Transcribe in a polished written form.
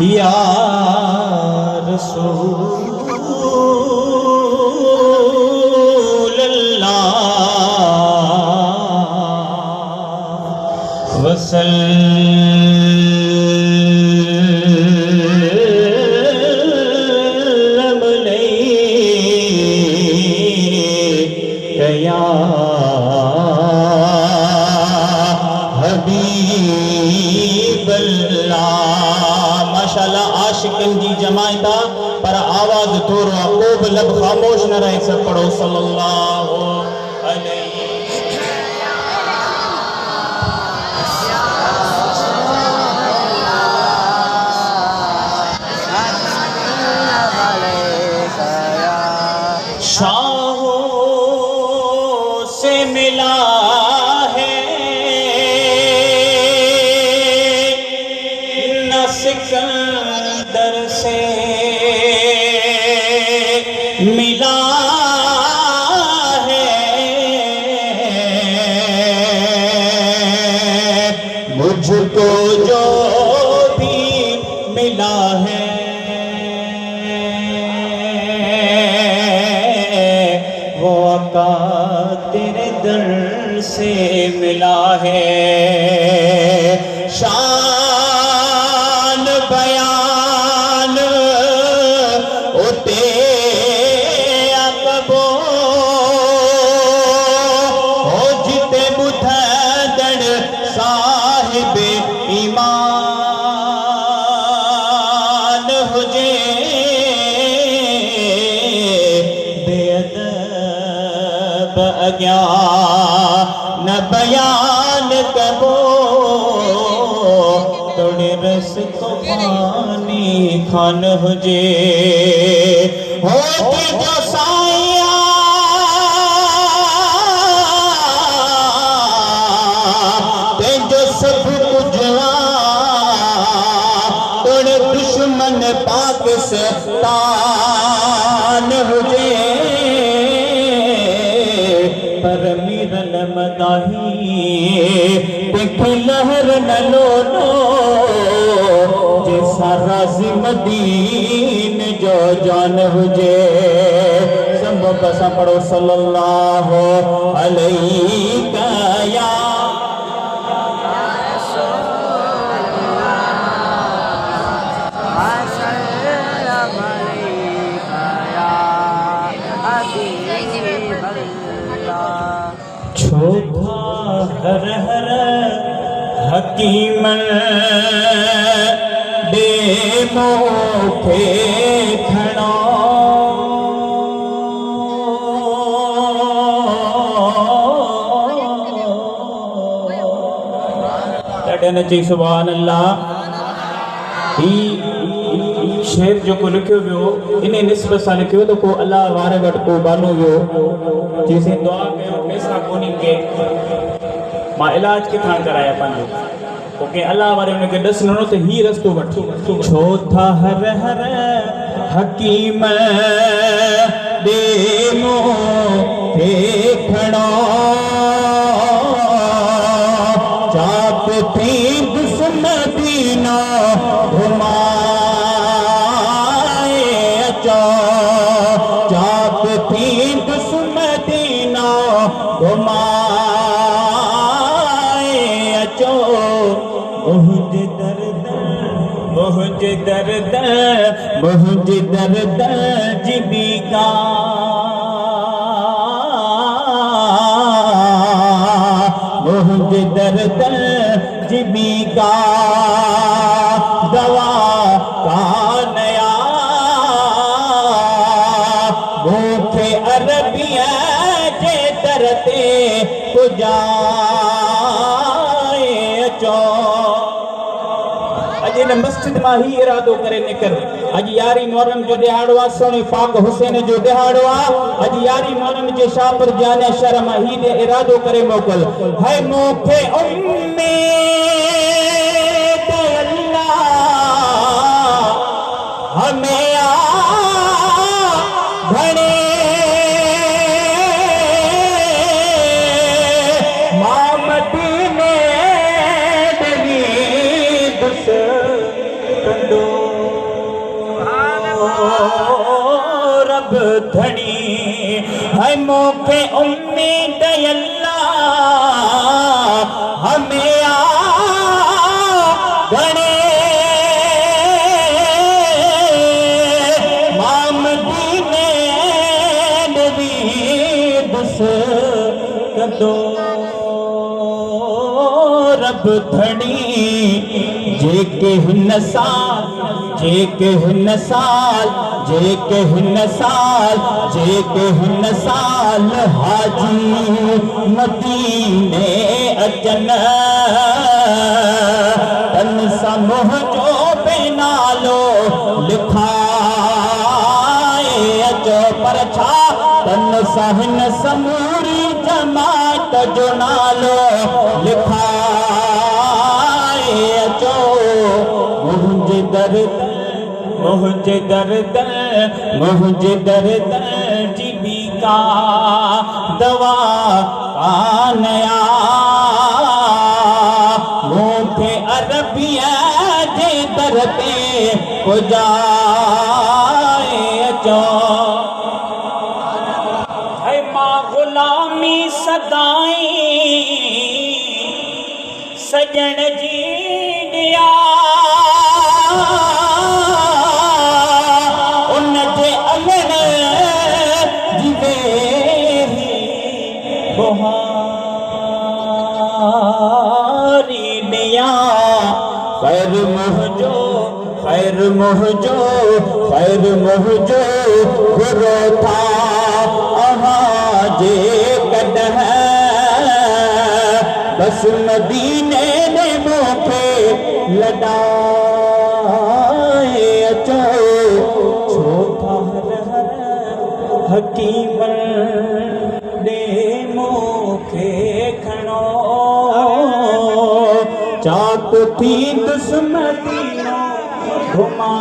یا رسول اللہ وسلم علیک یا حبیب اللہ۔ ماشاءاللہ عاشقن جی جماعت پر آواز تھوڑا خوب لب خاموش نہ رہے، سب پڑھو صلی اللہ علیہ شاہوں سے ملا ہے نہ سکندر سے ملا ہے، مجھ کو جو بھی ملا ہے وہ آقا تیرے در سے ملا ہے۔ شان بیان اتے اقبو ہو جتے بدھدڑ صاحب ایمان ہو جے بے ادب اگیا نہ بیان کرو، توڑے رس کو پانی کھان ہو جے ہوتی جو سائیاں تے جو سب کجوان، توڑے دشمن پاکستان ہو جے پر میرن مداہی دیکھ لہر نہ لولو، جیسا راضی مدین جو جان ہو جے۔ سب بسا پڑھو صلی اللہ علیہ یا چھوٹا ہر ہر حکیم بے موکھے کھڑا، تڑھنے چاہی سبحان اللہ۔ ہی شعر جو کو لکھو بیو انہیں نسبت سا لکھو تو کو اللہ وارے وٹ کو بانو بیو جیسے دعا کہو پیسا کونی کے ماں علاج کے تھان کرایا پانجو کیونکہ اللہ وارے انہیں کے دس ننو تو ہی رستو وٹ چھوٹا ہر ہر حکیم بے موکھے کھڑا، چاپ تھی دس مدینہ گھمائے اچا، چاپ تھی دس مدینہ گھمائے اچو، مہج درد مہج درد مہج درد جبی کا مہج درد جبی کا دوا کا نیا بھوکھے عربیہ جے درتے کجائے اچو۔ اجے نے مسجد ماں ہی ارادو کرے نکر، اج یاری محرم جو دہاڑوا سونے پاک حسین جو دہاڑوا، اج یاری محرم جو شاہ پر جانے شرم ہی دے ارادو کرے موکل ہے موکھے امید اللہ ہمیں بھڑے مدینے دلی دس کنڈو ہے موکے امید اللہ ہمیں گنے مام دینے نوید سے کدو رب دھڑی جے کے ہن سال جے کے ہن سال جے کے ہن سال جے کے ہن سال حاجی مدینے اچن تن سمجھ جو بے نالو لکھائے اچو پرچھا تن سہن سموری جماعت جو نالو لکھائے اچو مجھے درد مجھے درد مجھے درد جبی کا دوا آنیا مجھے عربیہ جے درتے کو جائے اچو ہے ماں غلامی صدائیں سجن جی دیا بہاری نیا خیر مہجو خیر مہجو خیر مہجو گرو تھا آہاں جے کد ہے بس مدینے نے موکے لڑائے اچو چھوٹا ہر حکیمن دے موکے کھنو چاک تھی دسمتی گھما